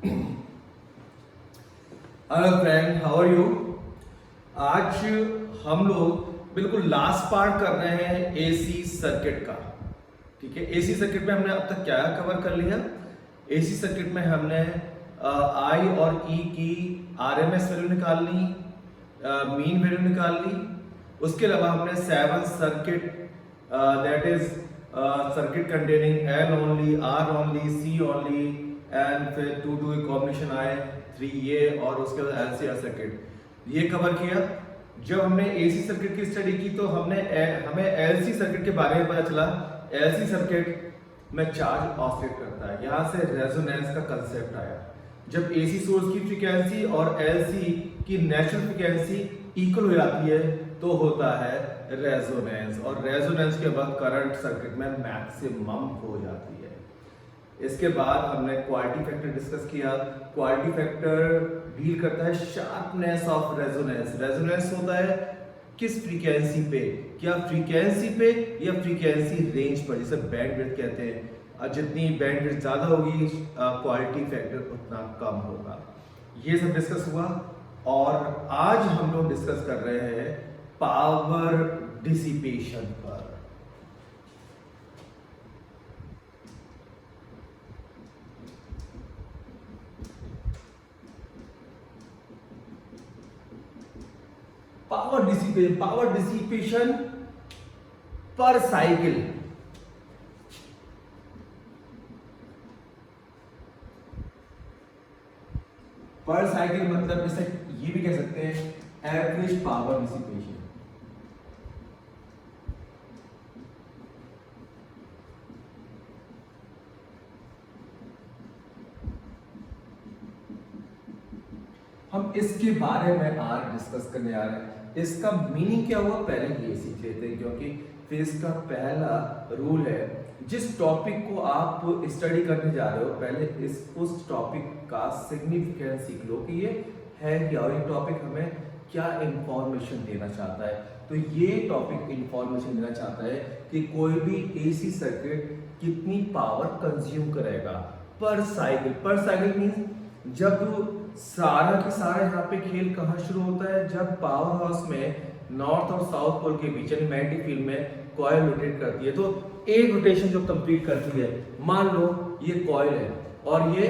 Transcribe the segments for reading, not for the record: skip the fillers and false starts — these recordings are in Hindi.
Hello friend, how are you. आज हम लोग बिल्कुल लास्ट पार्ट कर रहे हैं एसी सर्किट का। ठीक है, एसी सर्किट में हमने अब तक क्या कवर कर लिया। एसी सर्किट में हमने आई और ई की आरएमएस वैल्यू निकाल ली, मीन वैल्यू निकाल ली। उसके अलावा हमने 7 circuit that is circuit containing L only, R only, C only and फिर 2 कॉम्बिनेशन आए 3 ये और उसके बाद एलसीआर सर्किट ये कवर किया। जब हमने एसी सर्किट की स्टडी की तो हमें एलसी सर्किट के बारे में पता चला। एलसी सर्किट में चार्ज ऑसिलेट करता है, यहाँ से रेजोनेंस का कंसेप्ट आया। जब एसी सोर्स की फ्रीक्वेंसी और एलसी की नेचुरल फ्रीक्वेंसी इक्वल हो जाती है तो होता है रेजोनेंस, और रेजोनेंस के बाद करंट सर्किट में मैक्सिमम हो जाती है। इसके बाद हमने क्वालिटी फैक्टर डिस्कस किया। क्वालिटी फैक्टर डील करता है शार्पनेस ऑफ रेजोनेंस। रेजोनेंस होता है किस फ्रीक्वेंसी पे, क्या फ्रीक्वेंसी पे या फ्रीक्वेंसी रेंज पर, जिसे बैंडविड्थ कहते हैं। जितनी बैंडविड्थ ज्यादा होगी क्वालिटी फैक्टर उतना कम होगा। ये सब डिस्कस हुआ और आज हम लोग डिस्कस कर रहे हैं पावर डिसिपेशन पर। पावर डिसिपेशन पर साइकिल। पर साइकिल मतलब जैसे ये भी कह सकते हैं एवरेज पावर डिसिपेशन। हम इसके बारे में आज डिस्कस करने आ रहे हैं। इसका मीनिंग क्या हुआ पहले ये सीख लेते हैं, क्योंकि फिर इसका पहला रूल है जिस टॉपिक को आप स्टडी करने जा रहे हो पहले उस टॉपिक का सिग्निफिकेंस सीख लो कि ये है क्या और ये टॉपिक हमें क्या इंफॉर्मेशन देना चाहता है। तो ये टॉपिक इंफॉर्मेशन देना चाहता है कि कोई भी एसी सर्किट कितनी पावर कंज्यूम करेगा पर साइकिल। पर साइकिल मींस जब सारा के सारा यहाँ पे खेल कहाँ शुरू होता है, जब पावर हाउस में नॉर्थ और साउथ पोल के बीच मैग्नेटिक फील्ड में कॉइल रोटेट करती है। तो एक रोटेशन जो कंप्लीट करती है, मान लो ये कॉइल है और ये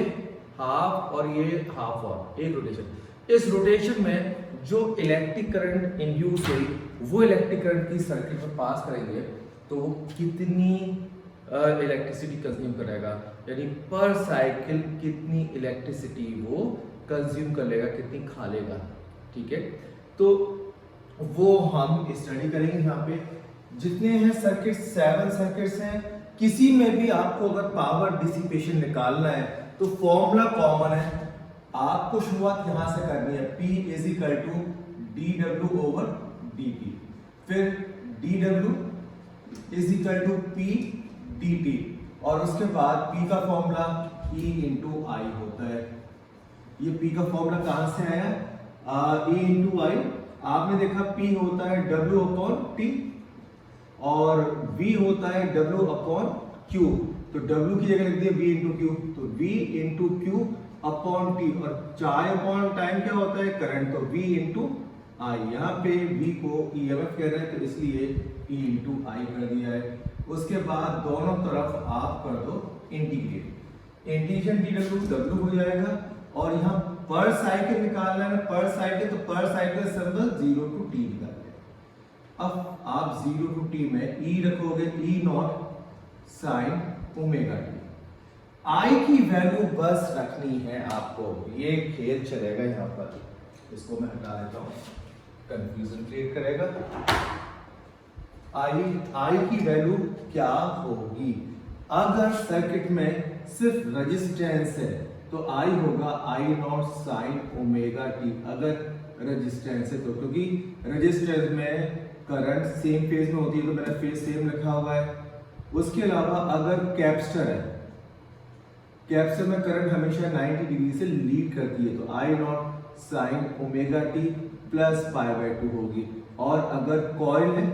हाफ और ये हाफ, और एक रोटेशन। इस रोटेशन में जो इलेक्ट्रिक करंट इंड्यूस हुई वो इलेक्ट्रिक करंट की सर्किट में पास करेंगे तो वो कितनी इलेक्ट्रिसिटी कंज्यूम करेगा, यानी पर साइकिल कितनी इलेक्ट्रिसिटी वो कंज्यूम कर लेगा, कितनी खा लेगा। ठीक है, तो वो हम स्टडी करेंगे। यहाँ पे जितने हैं सर्किट 7 सर्किट्स हैं, किसी में भी आपको अगर पावर डिसिपेशन निकालना है तो फॉर्मूला कॉमन है। आपको शुरुआत यहां से करनी है, P is equal to dW over dt, फिर dW is equal to P dt, और उसके बाद P का फॉर्मूला E इंटू आई होता है। ये P का फॉर्मूला कहां से आया, E इंटू आई। आपने देखा P होता है W अपॉन T और V होता है W अपॉन Q, तो W की जगह लिख दिया V इंटू Q, तो V into Q upon T, और चाय अपॉन टाइम क्या होता है, करंट, तो V इंटू आई। यहाँ पे V को EMF कह रहे हैं तो इसलिए E इंटू आई कर दिया है। उसके बाद दोनों तरफ आप कर दो इंटीग्रेट, इंटीग्रेशन dW हो जाएगा। और यहाँ पर साइकिल निकालना है, पर साइकिल, तो पर साइकिल सिंबल 0 टू T निकाल लें। अब आप 0 टू T में E रखोगे, E naught sine omega t. I की वैल्यू बस रखनी है आपको, ये खेल चलेगा यहाँ पर। इसको मैं हटा देता हूँ, कंफ्यूजन क्रिएट करेगा। आई की वैल्यू क्या होगी, अगर सर्किट में सिर्फ रेजिस्टेंस है तो आई होगा आई नॉट साइन ओमेगा टी, अगर रेजिस्टेंस है तो, क्योंकि रेजिस्टेंस में करंट सेम फेज में होती है तो मैंने फेज सेम रखा हुआ है। उसके अलावा अगर कैपेसिटर है, कैपेसिटर में करंट हमेशा 90 डिग्री से लीड करती है तो I naught sine omega t plus pi by 2 होगी। और अगर कॉइल है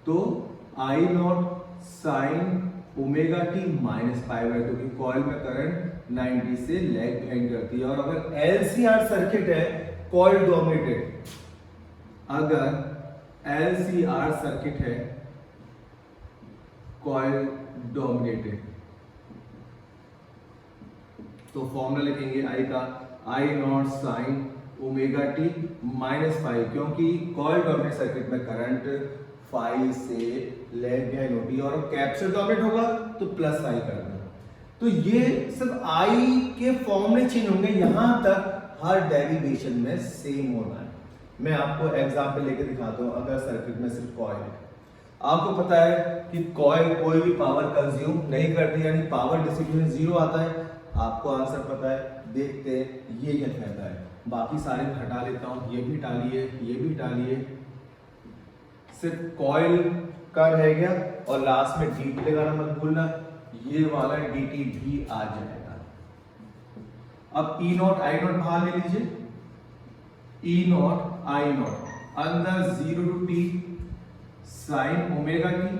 तो I naught sine omega t minus pi by two, की कॉइल में करंट 90 से लैग बिहाइंड करती है। और अगर एलसीआर सर्किट है कॉइल डोमिनेटेड, अगर एलसीआर सर्किट है कॉइल डोमिनेटेड, तो फॉर्मूला लिखेंगे आई का, I naught sine omega t minus phi, क्योंकि कॉइल डोमिनेट सर्किट में करंट फाइव से लैग बिहाइंड होती है, और कैपेसिटर डोमिनेट होगा तो प्लस फाइव कर देना। तो ये सब आई के फॉर्मूले चेंज होंगे, यहां तक हर डेरिवेशन में सेम होना है। मैं आपको एग्जांपल लेके दिखाता हूं। अगर सर्किट में सिर्फ कॉइल है, आपको पता है कि कॉइल कोई भी पावर कंज्यूम नहीं करती, यानी पावर डिस्ट्रीब्यूशन जीरो आता है। आपको आंसर पता है, देखते हैं ये क्या कहता है। बाकी सारे में हटा लेता हूं, ये भी हटा लिए, ये भी हटा लिए, सिर्फ कॉइल का रह गया, और लास्ट में डीटी लगाना मत भूलना, ये वाला डीटी भी आ जाएगा। अब ई नॉट आई नॉट बाहर ले लीजिए, ई नॉट आई नॉट अंदर 0 to T sine omega T,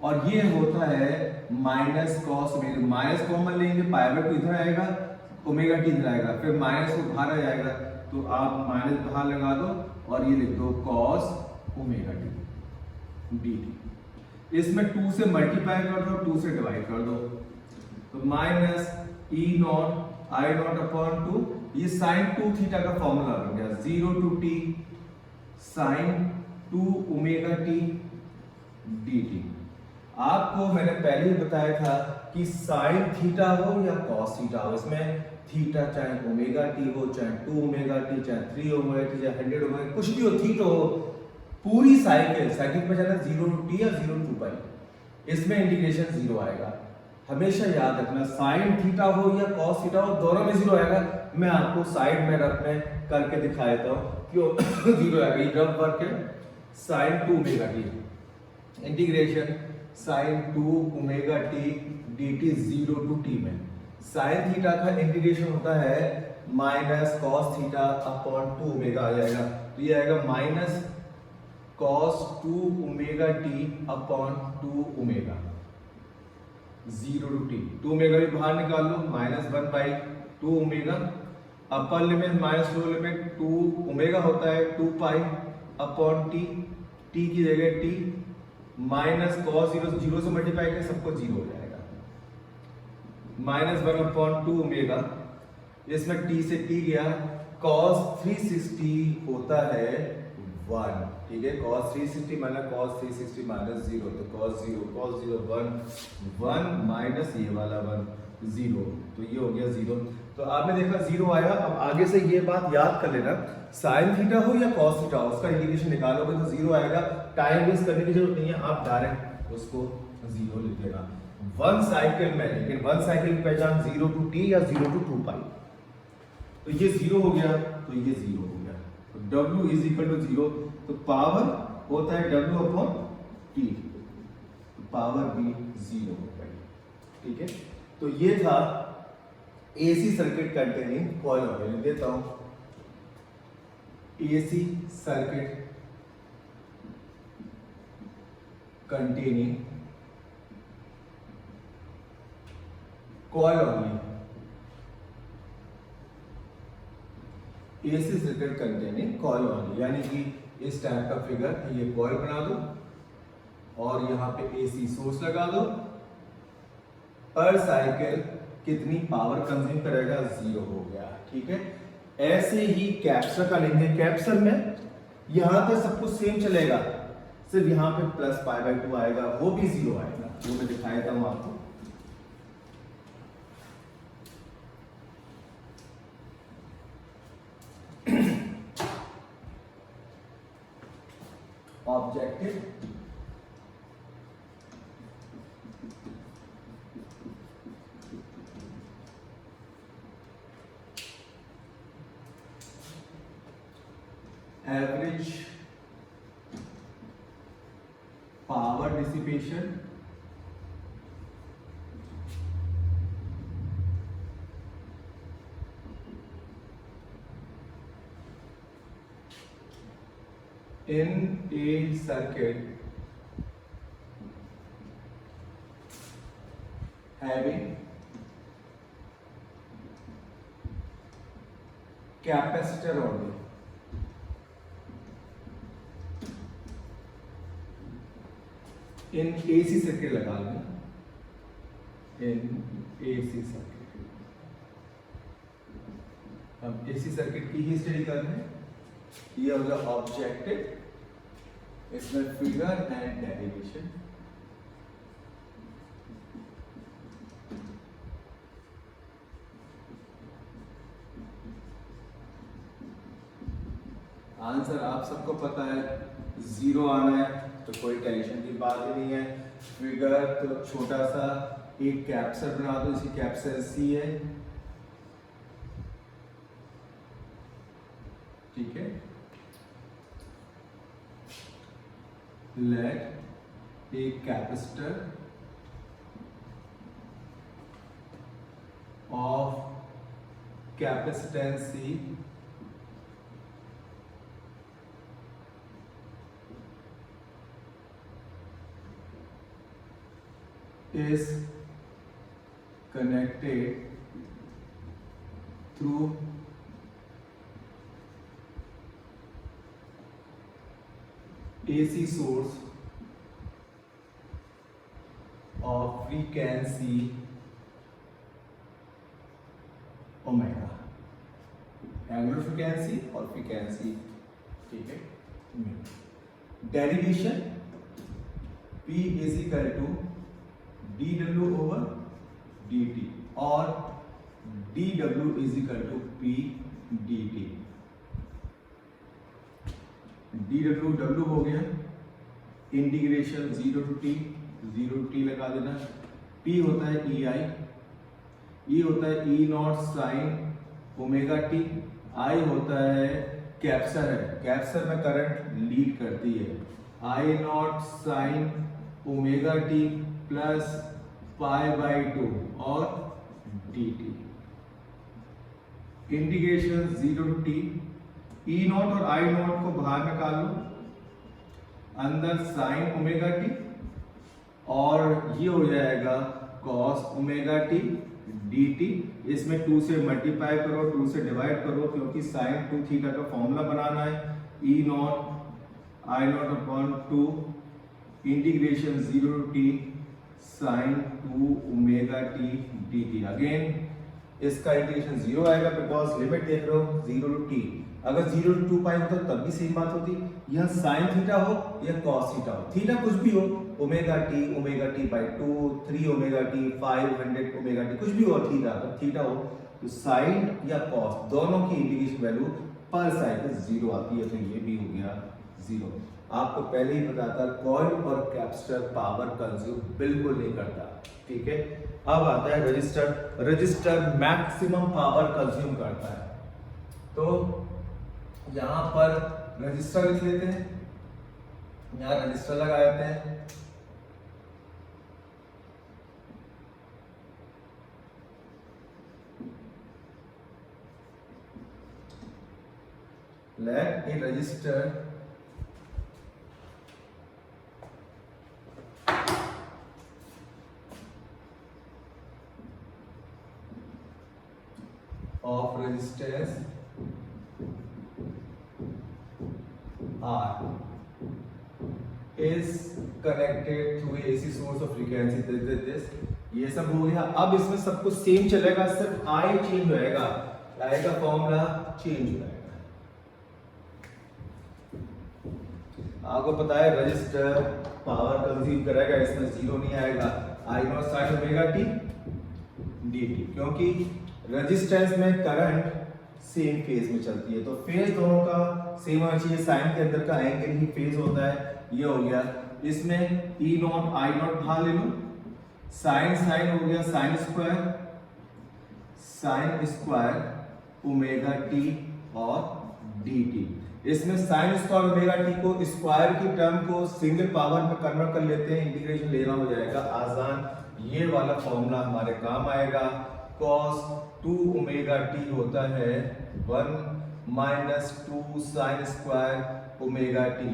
और ये होता है minus cos omega, minus common लेंगे, पाई बाई टू इधर आएगा, ओमेगा टी इधर आएगा, फिर माइनस को बाहर आ जाएगा, तो आप माइनस बाहर लगा दो और ये लिख दो cos omega T D T. इसमें 2 से मल्टीप्लाई कर दो, 2 से डिवाइड कर दो, तो minus E naught I not upon 2, ये साइन 2 थीटा का फॉर्मूला बन गया, 0 to T sine 2 omega T D T. आपको मैंने पहले ही बताया था कि साइन थीटा हो या कॉस थीटा हो, इसमें थीटा चाहे ओमेगा टी हो, चाहे 2 ओमेगा टी, चाहे 3 ओमेगा टी, चाहे 100 ओमेगा, कुछ भी हो, थीटा हो, पूरी साइकिल में जाना 0 टू टी या 0 टू पाई, इसमें इंटीग्रेशन 0 आएगा। हमेशा याद रखना, साइन थीटा हो या कॉस थीटा हो, दोनों में 0 आएगा। मैं आपको साइड में रखने करके दिखा देता हूँ क्यों 0 आएगा। ये रफ वर्क है, sine 2 omega t integration sine 2 omega T D t 0 to t में साइन थीटा का इंटीग्रेशन होता है minus cos theta upon 2 omega आ जाएगा, तो ये आएगा minus cos 2 omega t upon 2 omega 0 to t. 2 omega भी बाहर निकाल लो, minus 1 by 2 omega, upper limit minus lower limit 2 omega होता है 2 पाई अपॉन टी, टी की जगह टी माइनस कॉस 0 से मल्टीप्लाई करें सबको 0 हो जाएगा, माइनस 1 अपॉन 2 ओमेगा, इसमें टी से टी गया, कॉस 360 होता है 1, ठीक है, cos 360 माइनस cos 360 माइनस 0, तो cos 0 1 माइनस ये वाला 1 0, तो ये हो गया 0। तो आपने देखा 0 आया। अब आगे से ये बात याद कर लेना, साइन थीटा हो या cos थीटा हो, उसका इंटीग्रेशन निकालोगे तो 0 आएगा। टाइम वेस्ट करने की जरूरत नहीं है, आप डायरेक्ट उसको 0 लिख देना। 1 साइकिल में, लेकिन 1 साइकिल की पहचान 0 टू टी या 0 टू 2 पाई, तो ये 0 हो गया, तो ये 0 हो गया, तो W इज इक्वल टू 0, तो पावर होता है W अपॉन टी, पावर भी 0 हो गई, ठीक है। तो ये था AC circuit containing coil oil. देता हूं AC circuit containing coil oil, AC circuit containing coil oil, यानी कि इस टाइप का फिगर, ये कॉइल बना दो और यहां पे एसी सोर्स लगा दो, पर साइकिल कितनी पावर कंज्यूम करेगा 0 हो गया, ठीक है। ऐसे ही कैप्सर का लेंगे, कैप्सर में यहां तक सब कुछ सेम चलेगा, सिर्फ यहां पे प्लस पाई बाई 2 आएगा, वो भी 0 आएगा, वो मैं दिखाया था आपको। Objective average power dissipation in a circuit capacitor और दे, इन एसी सर्किट लगा लें, इन एसी सर्किट। हम एसी सर्किट की ही स्टडी कर रहे हैं। ये होगा ऑब्जेक्टिव, इसमें फिगर एंड डेरिवेशन। आंसर आप सबको पता है, 0 आना है तो कोई टेंशन की बात ही नहीं है। फिगर तो छोटा सा एक कैप्चर बना दो, इसकी कैप्चर सी है, ठीक है। Let a capacitor of capacitance C is connected through AC source of frequency omega, angular frequency और फ्रीक्वेंसी, ठीक है। Derivation P is equal to dw over dt और dw is equal to P dt। dw w हो गया, इंटीग्रेशन 0 टू t लगा देना। P होता है EI, E होता है E naught sine omega T, I होता है कैप्सर है, कैप्सर में करंट लीड करती है, I not sine omega t plus pi by 2 और dt। Integration 0 to t, E not और I नॉट को बाहर निकाल लो, अंदर साइन ओमेगा टी और ये हो जाएगा कॉस ओमेगा टी dt। इसमें 2 से मल्टीप्लाई करो, 2 से डिवाइड करो, क्योंकि साइन 2 थीटा का फॉर्मूला बनाना है। E not I not upon 2 integration 0 to t sine 2 omega t dt। Again इसका इंटीग्रेशन 0 आएगा, बिकॉज लिमिट देख रहे हो 0 टू t। अगर 0 टू 2 पाई होता तब भी सेम बात होती, यह साइन थीटा हो या कॉस थीटा हो, थीटा कुछ भी हो, omega T by 2, 3 omega T, 500 omega T, कुछ भी हो थीटा, तो थीटा हो तो साइन या कॉस दोनों की इंटीग्रेशन वैल्यू पर साइकिल 0 आती है, तो ये भी हो गया 0। आपको पहले ही पता था कॉइल और कैपेसिटर पावर कंज्यूम बिल्कुल नहीं करता, ठीक है। अब आता है register, register maximum power consume करता है, तो यहां पर रजिस्टर लिख लेते हैं, यहां रजिस्टर लगा देते हैं। Let a register of resistance R is connected through AC source of frequency this। ये सब हो गया। अब इसमें सब कुछ सेम चलेगा, सिर्फ I चेंज होएगा, I का फॉर्मूला चेंज हो जाएगा। आपको पता है रजिस्टर पावर कंज्यूम करेगा, इसमें 0 नहीं आएगा। I not sine omega t dt, क्योंकि रेजिस्टेंस में करंट सेम फेज में चलती है, तो फेज दोनों का सेम होना चाहिए, साइन के अंदर का एंगल ही फेज होता है। ये हो गया, इसमें E नॉट I नॉट बाहर ले लो, साइन साइन हो गया साइन स्क्वायर ओमेगा टी और dt। इसमें साइन स्क्वायर ओमेगा टी को स्क्वायर की टर्म को सिंगल पावर में कन्वर्ट कर लेते हैं, इंटीग्रेशन लेना हो जाएगा आसान। ये वाला फॉर्मूला हमारे काम आएगा, cos 2 ओमेगा टी होता है 1 minus 2 sine square omega T,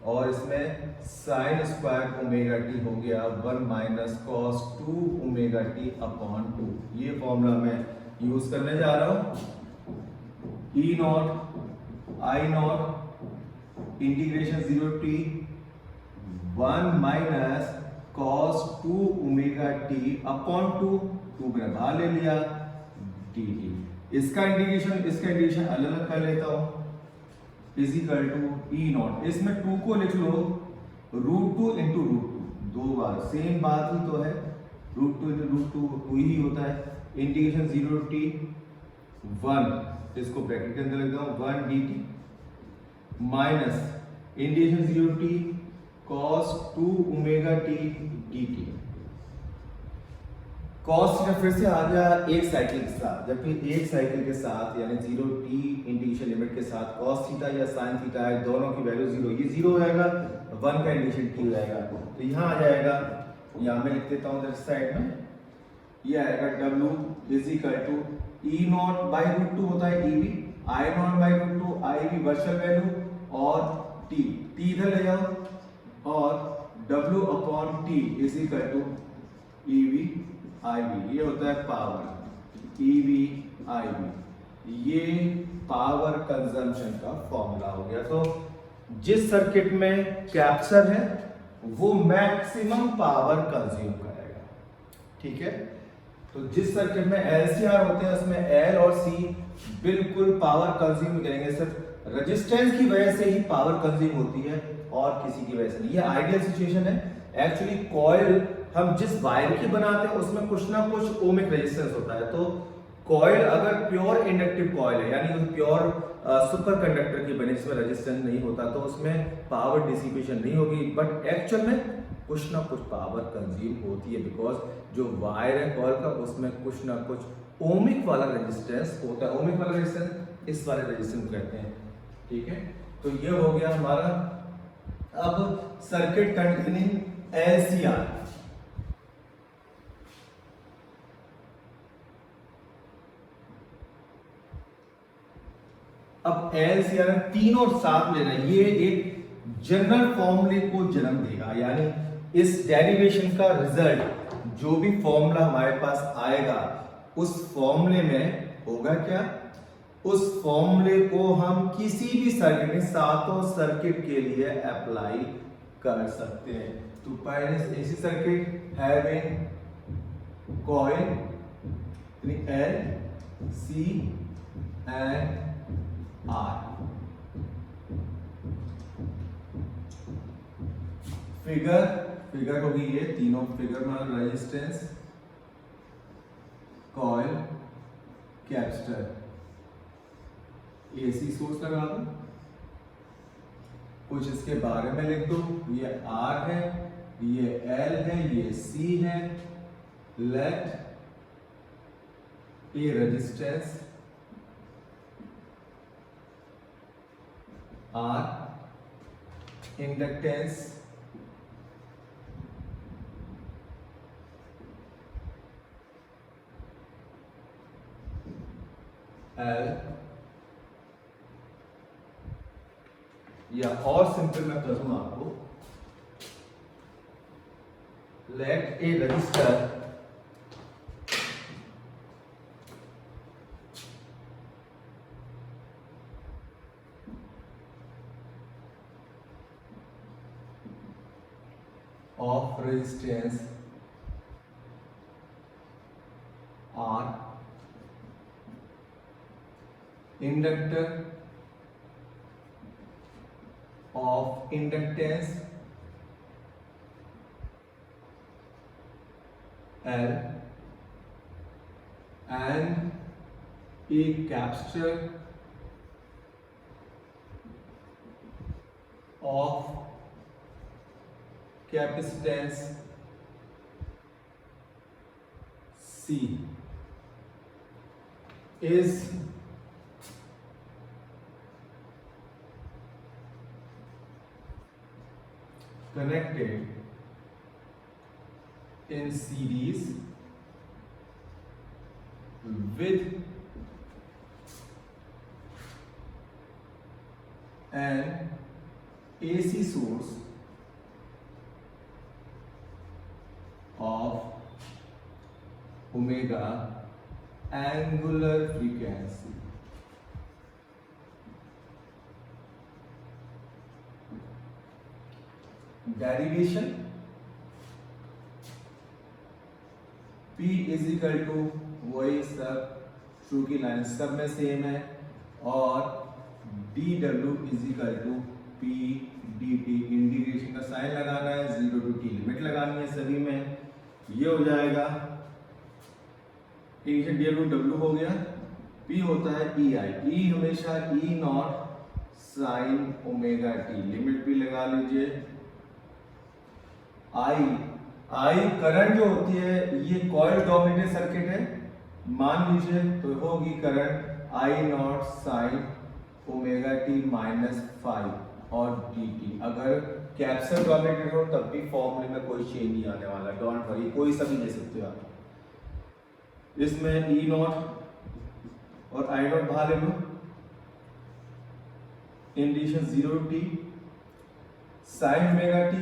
और इसमें साइन स्क्वायर ओमेगा टी हो गया 1 minus cos 2 omega t upon 2। ये फॉर्मूला मैं यूज करने जा रहा हूं। E naught I naught integration 0 t 1 minus cos 2 omega t upon 2 मैंने बाहर ले लिया डी टी। इसका इंटीग्रेशन अलग अलग कर लेता हूं is equal to E not. इसमें 2 को लिख लो √2 इंटू √2 दो बार, सेम बात ही तो है, √2 इंटू √2 ही होता है। इंटीग्रेशन 0 टी 1, इसको ब्रैकेट के अंदर लिख दूं 1 D t minus integration 0 T cos 2 omega T D T. cos theta फिर से आ गया एक साइकिल के साथ, जबकि एक साइकिल के साथ यानी 0 टी इंटीग्रेशन लिमिट के साथ cos थीटा या sin थीटा है, दोनों की वैल्यू 0, ये 0 हो जाएगा, 1 का इंटीग्रेशन t हो जाएगा, तो यहाँ आ जाएगा, यहाँ मैं लिख देता हूँ इधर साइड में, ये आएगा w is equal to E not by √2 होता है E V, I not by √2 I V virtual value और t इधर ले जाओ और w upon t is equal to E V I V, ये होता है power E V I V, ये पावर कंजम्पशन का फॉर्मूला हो गया। तो जिस सर्किट में कैपेसिटर है वो मैक्सिमम पावर कंज्यूम करेगा, ठीक है। तो जिस सर्किट में एलसीआर होते हैं उसमें एल और सी बिल्कुल पावर कंज्यूम करेंगे, सिर्फ रेजिस्टेंस की वजह से ही पावर कंज्यूम होती है और किसी की वजह से नहीं। ये आइडियल सिचुएशन है। एक्चुअली कॉइल हम जिस वायर की बनाते हैं उसमें कुछ ना कुछ ओमिक रेजिस्टेंस होता है, तो कॉइल अगर प्योर इंडक्टिव कॉइल है यानी प्योर सुपर कंडक्टर की बनी जिसमें रेजिस्टेंस नहीं होता तो उसमें पावर डिसिपेशन नहीं होगी, बट एक्चुअल में कुछ ना कुछ पावर कंज्यूम होती है, बिकॉज जो वायर है कॉइल का उसमें कुछ ना कुछ ओमिक वाला रेजिस्टेंस होता है। ओमिक वाला रेजिस्टेंस इस वाले रेजिस्टेंस कहते हैं, ठीक है। तो ये हो गया हमारा अब सर्किट कंटेनिंग एलसीआर। अब एलसीआर तीनों साथ लेना, ये एक जनरल फॉर्मूले को जन्म देगा, यानी इस डेरिवेशन का रिजल्ट जो भी फॉर्मूला हमारे पास आएगा उस फॉर्मूले में होगा क्या, उस फॉर्मूले को हम किसी भी सर्किट में सातों सर्किट के लिए अप्लाई कर सकते हैं। तो पहले AC circuit having coil L C and R, figure होगी ये तीनों फिगर में, resistance coil capacitor, AC source लगा दो, कुछ इसके बारे में लिख दो, ये आर है, ये एल है, ये सी है, let a resistance R inductance L, या और सिंपल मैं कर दूं आपको, let a resistor of resistance R, inductor of inductance L, and a capacitor of capacitance C is connected in series with an AC source of omega angular frequency, derivation P is equal to वही सब शुरू की लाइन सब में सेम है और dw is equal to P dt। Integration का साइन लगाना है, 0 to t लिमिट लगानी है सभी में। ये हो जाएगा इंटीग्रेशन dw हो गया। P होता है ei, e हमेशा e naught sine omega t, limit भी लगा लीजिए। I करंट जो होती है ये कॉइल डोमिनेटेड सर्किट है मान लीजिए, तो होगी current I not sine omega t minus 5 और dt। अगर कैप्सूल डोमिनेटेड हो तब भी फॉर्मूले में कोई चेंज नहीं आने वाला, डोंट वरी, कोई सा भी ले सकते हो आप। इसमें E नॉट और I नॉट बाहर ले लो, integration 0 to t sine omega t,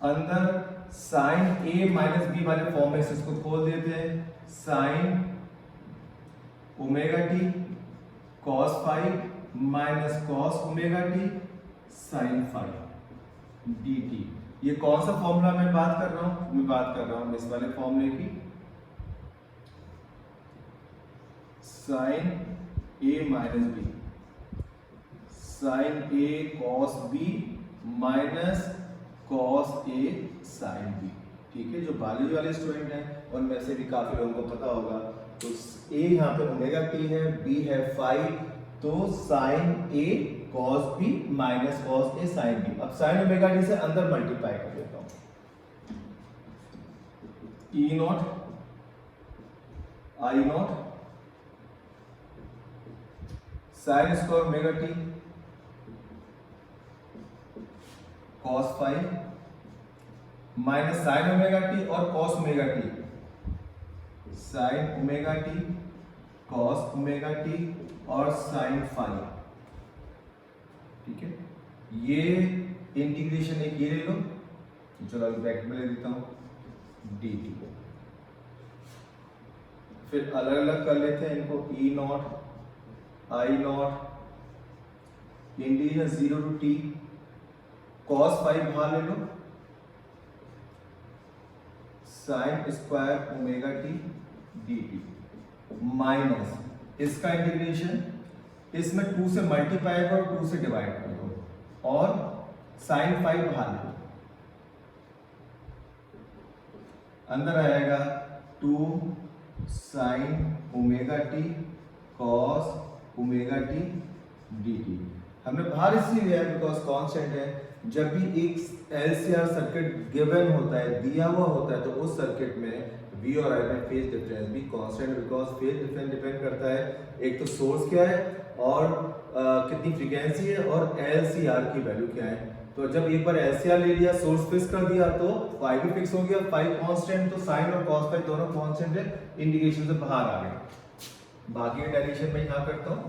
अंदर साइन a माइनस बी वाले फॉर्म में इसको खोल देते हैं, sine omega t cos phi minus cos omega t sine phi dt। ये कौन सा फॉर्मूला मैं बात कर रहा हूं? मैं बात कर रहा हूं इस वाले फॉर्मूले की, sine a minus b, sine a cos b minus cos a sine b। ठीक है, जो बायोलॉजी वाले स्टूडेंट हैं उनमें से भी काफी लोगों को पता होगा। तो a यहाँ पे ओमेगा t है, b है 5, तो sine a cos b minus cos a sine b। अब साइन ओमेगा t से अंदर मल्टीप्लाई कर देता हूं, e not I not sine square omega t cos 5 minus sine omega T और cos omega t, sine omega t cos omega T और साइन 5। ठीक है, ये इंटीग्रेशन एक ये ले लो, चलो अभी ब्रैकेट में ले देता हूं dt को, फिर अलग अलग कर लेते हैं इनको, e not I naught integration 0 to t cos 5 बाहर ले लो, sine square omega t dt minus इसका इंटीग्रेशन, इसमें 2 से मल्टीप्लाई करो 2 से डिवाइड कर दो और साइन 5 बाहर ले लो, अंदर आएगा 2 sign omega t cos omega t dt। हमने बाहर इसलिए लिया है बिकॉज कांस्टेंट है। जब भी एक एलसीआर सर्किट गिवन होता है, दिया हुआ होता है, तो उस सर्किट में V और I में फेज डिफरेंस भी constant, because phase difference depend करता है एक तो सोर्स क्या है और कितनी फ्रीक्वेंसी है और एलसीआर की वैल्यू क्या है। तो जब एक बार एलसीआर ले लिया, सोर्स फिक्स कर दिया, तो फाई भी फिक्स हो गया, फाई कांस्टेंट, तो साइन और कॉस फाई दोनों कांस्टेंट है, इंडिकेशन से बाहर आ गए। बाकी डेरिवेशन में यहां करता हूं।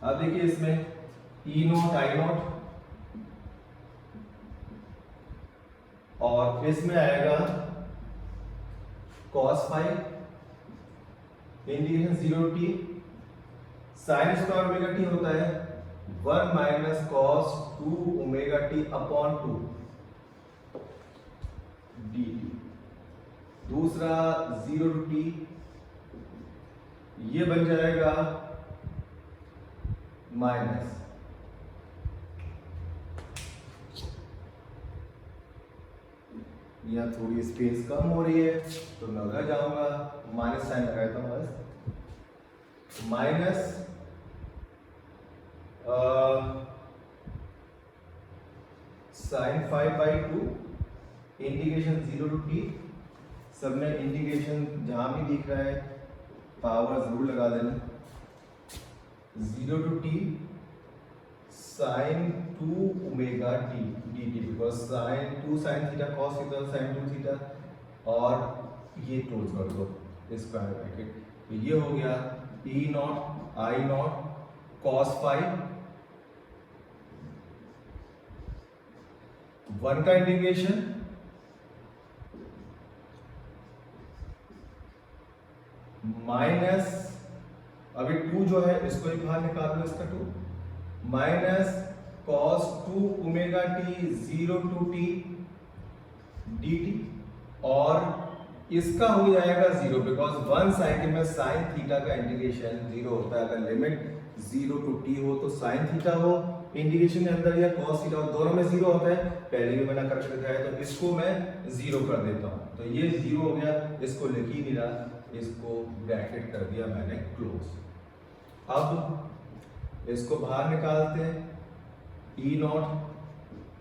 अब देखिए इसमें E नॉट I नॉट और इसमें आएगा cos five integration 0 to t sign square omega T होता है 1 minus cos 2 omega t upon 2 dt। दूसरा 0 to t, ये बन जाएगा माइनस, यहाँ थोड़ी स्पेस कम हो रही है तो मैं उधर जाऊंगा, माइनस साइन लगाता हूं बस, minus sine 5/2 integration 0 to t, सब में इंटीग्रेशन जहां भी दिख रहा है पावर जरूर लगा देना, 0 to t sine 2 omega t dt, because sine 2 sine theta cos theta sine 2 theta, और ये क्लोज कर दो स्क्वायर ब्रैकेट, तो ये हो गया E not I not cos 5 1 का इंटीग्रेशन माइनस अभी 2 जो है इसको ही बाहर निकाल लो, इसका 2 minus cos 2 omega t 0 to t dt, और इसका हो जाएगा 0 बिकॉज वन साइड में साइन थीटा का इंटीग्रेशन 0 होता है। अगर लिमिट 0 टू टी हो तो साइन थीटा हो इंटीग्रेशन के अंदर, या cos थीटा हो, दोनों में 0 होता है। पहले भी मैंने करके दिखाया, तो इसको मैं 0 कर देता हूं, तो ये 0 हो गया, इसको लिख ही नहीं रहा, इसको ब्रैकेट कर दिया मैंने क्लोज। अब इसको बाहर निकालते हैं, ई नॉट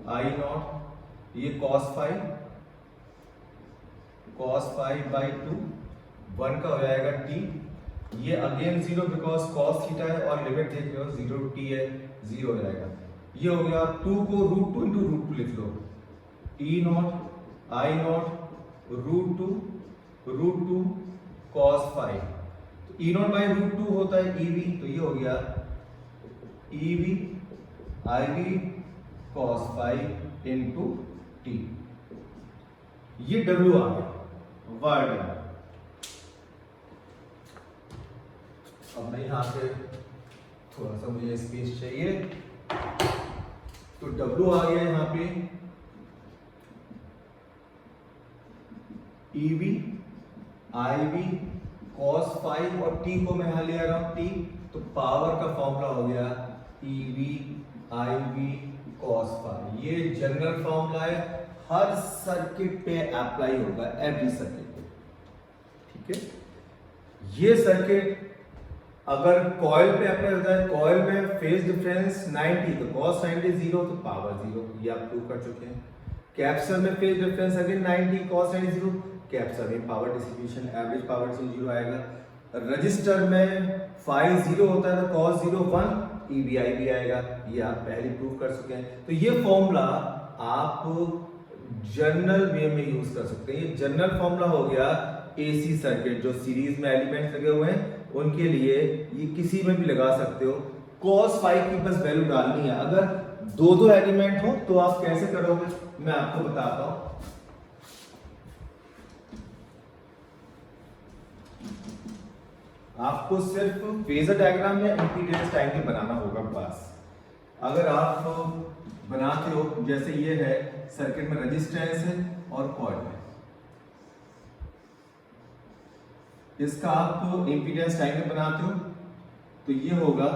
आई नॉट, ये cos 5 बाई 2, 1 का हो जाएगा t, ये अगेन 0 बिकॉज cos थीटा है और लिमिट देख रहे हो 0 टू t है, 0 हो जाएगा। ये हो गया 2 को √2 इंटू √2 लिख लो, e not I not √2 cos 5, तो e नॉट बाई √2 होता है ev, तो ये हो गया ev iv cos 5 into t, ये w आ गया वर्ड। अब मैं यहां पे थोड़ा सा मुझे स्पेस चाहिए, तो w आ गया यहां पे ev iv cos 5 और t को मैं यहां ले आ रहा हूं t, तो पावर का फॉर्मूला हो गया ev iv cos 5। ये जनरल फॉर्मूला है, हर सर्किट पे अप्लाई होगा, एवरी सर्किट पे, ठीक है। ये सर्किट अगर कॉइल पे अप्लाई होता है, कॉइल में फेज डिफरेंस 90, तो cos 90 0, तो पावर 0, ये आप प्रूव कर चुके हैं। कैप्सूल में phase difference again 90, cos 90 0, capsule में power distribution average power distribution 0 आएगा। रजिस्टर में फाई 0 होता है, तो cos 0 1, EBI भी आएगा, ये आप पहले प्रूव कर चुके हैं। तो ये फॉर्मूला आप जनरल वे में यूज कर सकते हैं। ये जनरल फॉर्मूला हो गया एसी सर्किट, जो सीरीज में एलिमेंट्स लगे हुए हैं उनके लिए, ये किसी में भी लगा सकते हो। cos 5 की बस वैल्यू डालनी है। अगर दो एलिमेंट हो तो आप कैसे करोगे, मैं आपको बताता हूं। आपको सिर्फ फेजर डायग्राम या इंपीडेंस ट्रायंगल बनाना होगा बस। अगर आप बनाते हो, जैसे ये है सर्किट में रेजिस्टेंस है और कॉइल है, इसका आप इंपीडेंस ट्रायंगल बनाते हो, तो ये होगा,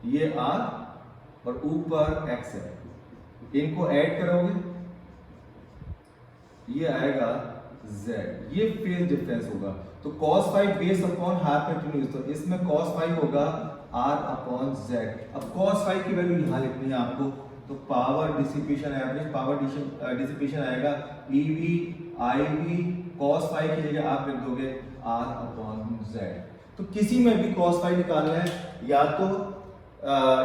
ये R और ऊपर X है, इनको ऐड करोगे ये आएगा Z, ये फेज डिफरेंस होगा। तो cos 5 बेस अपॉन हाइपोटेन्यूज, तो इसमें cos 5 होगा R अपॉन Z। अब cos 5 की वैल्यू यहां लिखनी है आपको, तो power dissipation, average power dissipation आएगा EV IV cos 5 की जगह आप लिख दोगे R अपॉन Z। तो किसी में भी cos 5 निकालना है, या तो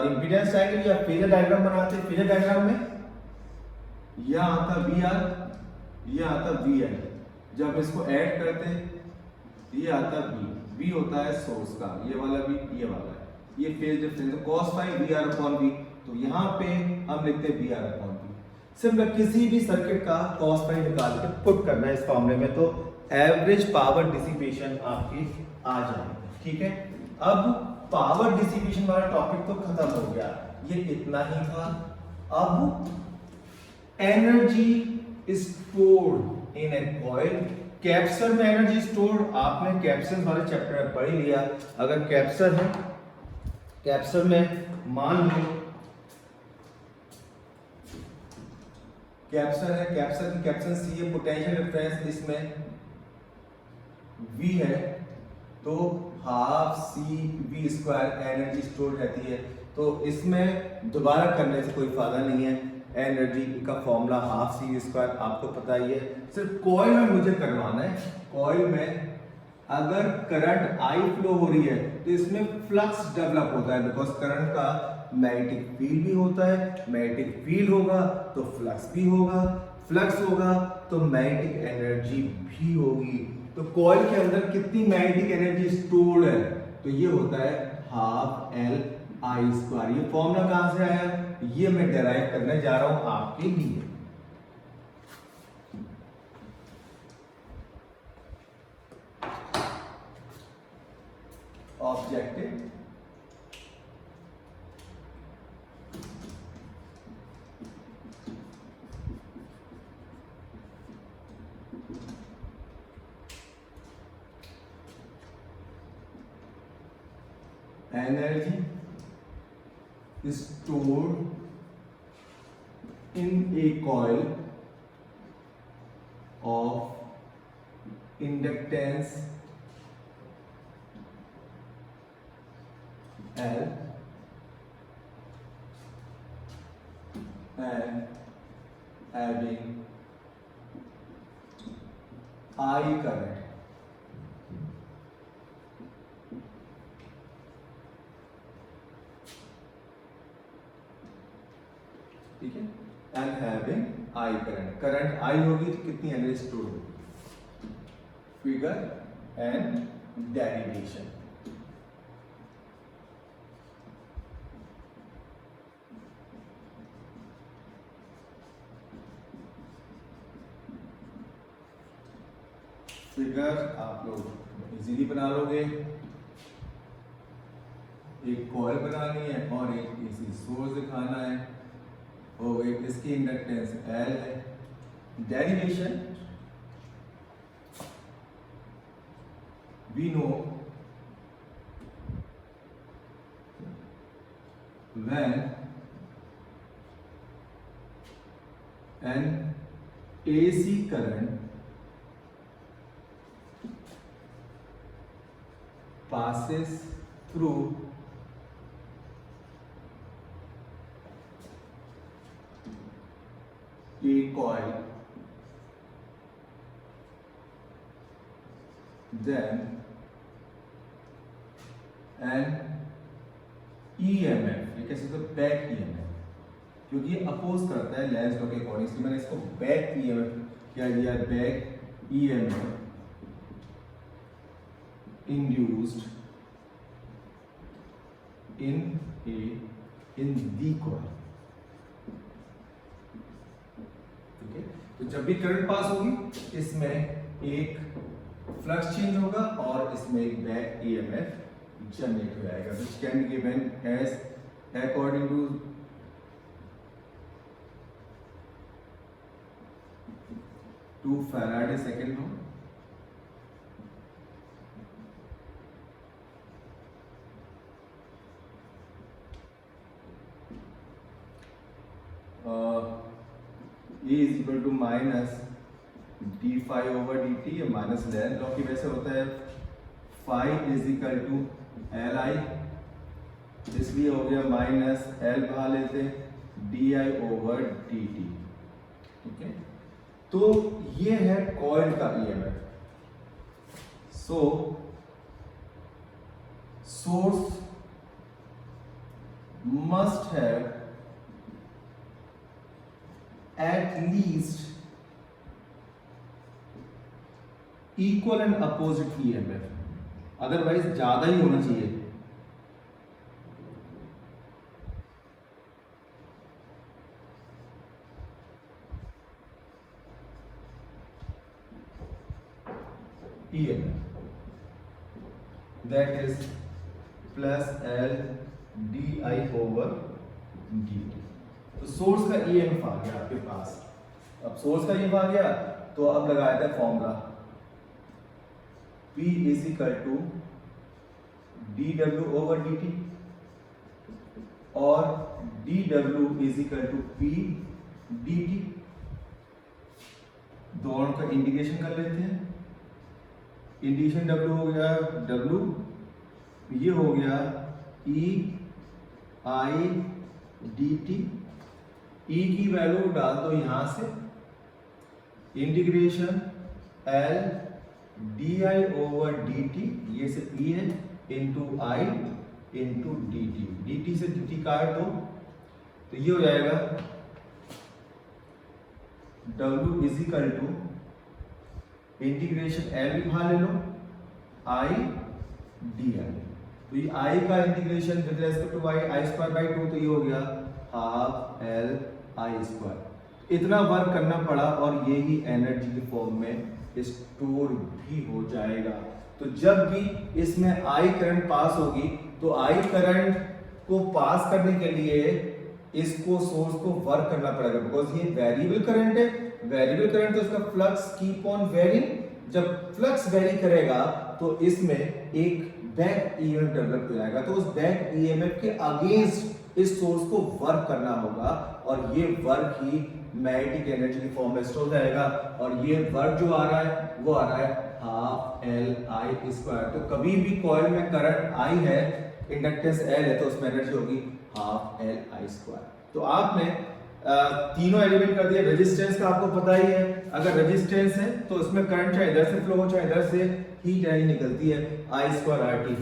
इंपीडेंस ट्रायंगल या फेजर डायग्राम बनाते हैं। फेजर डायग्राम में यह आता VR, यह आता VI, जब इसको ऐड करते हैं ये आता V होता है सोर्स का, ये वाला V, ये वाला है, ये phase difference. cos 5 VR upon V, तो यहाँ पे हम लिखते हैं VR अपॉन V। सिर्फ किसी भी सर्किट का cos 5 निकाल के पुट करना है इस फॉर्मूले में, तो एवरेज पावर डिसिपेशन आपकी आ जाएगी, ठीक है। अब पावर डिसिपेशन वाला टॉपिक तो खत्म हो गया, ये इतना ही था। अब energy stored in a coil, capsule में एनर्जी स्टोर्ड, आपने कैप्सूल वाले चैप्टर में पढ़ लिया। अगर कैप्सूल है, कैप्सूल में मान लो कैप्सूल है, कैप्सूल की कैप्सूल सी है, पोटेंशियल डिफरेंस इसमें V है, तो half C V square energy store रहती है। तो इसमें दोबारा करने से कोई फायदा नहीं है, एनर्जी का formula half C V square आपको पता ही है। सिर्फ कॉइल में मुझे करवाना है, कॉइल में अगर करंट आई फ्लो हो रही है तो इसमें फ्लक्स डेवलप होता है, बिकॉज करंट का मैग्नेटिक फील्ड भी होता है, मैग्नेटिक फील्ड होगा तो फ्लक्स भी होगा, फ्लक्स होगा तो मैग्नेटिक एनर्जी भी होगी। तो कॉइल के अंदर कितनी मैग्नेटिक एनर्जी स्टोर्ड है, तो ये होता है हाफ एल आई स्क्वायर। ये फॉर्मूला कहां से आया, ये मैं डेराइव करने जा रहा हूं आपके लिए। Objective energy stored in a coil of inductance L and having I current. ठीक है, and having I current, current I होगी तो कितनी एनर्जी स्टोर होगी, फिगर एंड डेरिवेशन। फिगर आप लोग इजीली बना लोगे। एक कॉइल बनानी है और एक एसी सोर्स दिखाना है, और एक इसकी इंडक्टेंस L है। Derivation we know when an AC current passes through a coil, then an EMF, ये कैसे, तो बैक EMF, क्योंकि ये अपोज करता है लेंस लॉ के अकॉर्डिंग, इसलिए मैंने इसको बैक EMF क्या दिया, back EMF induced in the coil। ठीक है, तो जब भी करंट पास होगी इसमें एक फ्लक्स चेंज होगा और इसमें एक बैक EMF जनरेट हो जाएगा, which can be given as according to Faraday second law। E is equal to minus d phi over d t, minus Lenz law की वैसे होता है, phi is equal to L I, इसलिए हो गया माइनस एल बहा लेते d I over d t. ठीक है, तो ये है कॉइल का EMF. So source must have at least equal and opposite EMF, otherwise ज्यादा ही होना चाहिए। EMF that is plus L di over dt। तो सोर्स का EMF आ गया आपके पास। अब सोर्स का EMF आ गया तो अब लगाया था formula P is equal to dW over dt और dW is equal to P dt। दोनों का इंटीग्रेशन कर लेते हैं। इंटीग्रेशन W हो गया W, ये हो गया E I dt। E की वैल्यू डाल दो यहां से, integration L di over dt, ये से E है, into I into dt, dt से dt काट दो तो ये हो जाएगा W is equal to integration L भी बाहर ले लो I di, तो ये I का integration with respect to y I square by 2, तो ये हो गया हाफ L I स्क्वायर। इतना वर्क करना पड़ा और ये ही एनर्जी के फॉर्म में स्टोर भी हो जाएगा। तो जब भी इसमें I करंट पास होगी तो I करंट को पास करने के लिए इसको सोर्स को वर्क करना पड़ेगा, बिकॉज ये वेरिएबल करंट है। वेरिएबल करंट तो इसका फ्लक्स कीप ऑन वेरिंग, जब फ्लक्स वेरी करेगा तो इसमें एक बैक ईएमएफ डेवलप हो जाएगा। तो उस बैक ईएमएफ के अगेंस्ट इस सोर्स को वर्क करना होगा और ये वर्क ही मैग्नेटिक एनर्जी की फॉर्म में स्टोर जाएगा। और ये वर्क जो आ रहा है वो आ रहा है हाफ एल आई स्क्वायर। तो कभी भी कॉइल में करंट आई है, इंडक्टेंस एल है, तो उसमें एनर्जी होगी हाफ एल आई स्क्वायर। तो आपने तीनों एलिमेंट कर दिया। रेजिस्टेंस का आपको पता ही है, अगर रेजिस्टेंस है तो उसमें करंट चाहे इधर से फ्लो हो चाहे इधर से, हीट एनर्जी निकलती है आई स्क्वायर आर टी।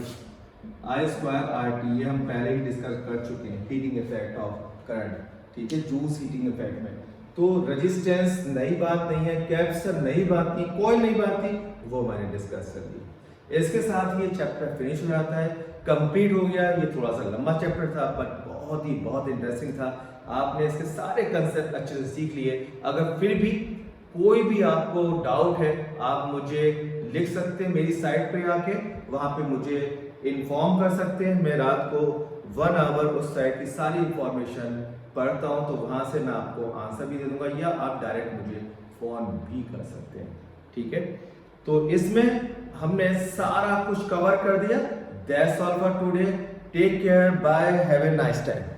आई स्क्वायर आर टी ये हम पहले ही डिस्कस कर चुके हैं, हीटिंग इफेक्ट ऑफ करंट, ठीक है, जूल्स हीटिंग इफेक्ट में। तो रेजिस्टेंस नई बात नहीं है, कैपेसिटर नई बात नहीं, कॉइल नई बात नहीं, वो मैंने डिस्कस कर ली। इसके साथ ये चैप्टर फिनिश हो जाता है, कंप्लीट हो गया। ये थोड़ा सा लंबा चैप्टर था बट बहुत इंटरेस्टिंग था। आपने इसके सारे कंसेप्ट अच्छे से सीख लिए। अगर फिर भी कोई भी आपको डाउट है, आप मुझे लिख सकते हैं मेरी साइट पे आके, वहां पे मुझे इन्फॉर्म कर सकते हैं। मैं रात को 1 आवर उस साइट की सारी इंफॉर्मेशन पढ़ता हूं, तो वहां से मैं आपको आंसर भी दे दूंगा, या आप डायरेक्ट मुझे फोन भी कर सकते हैं, ठीक है। तो इसमें हमने सारा कुछ कवर कर दिया। That's all for today. Take care, bye, have a nice time.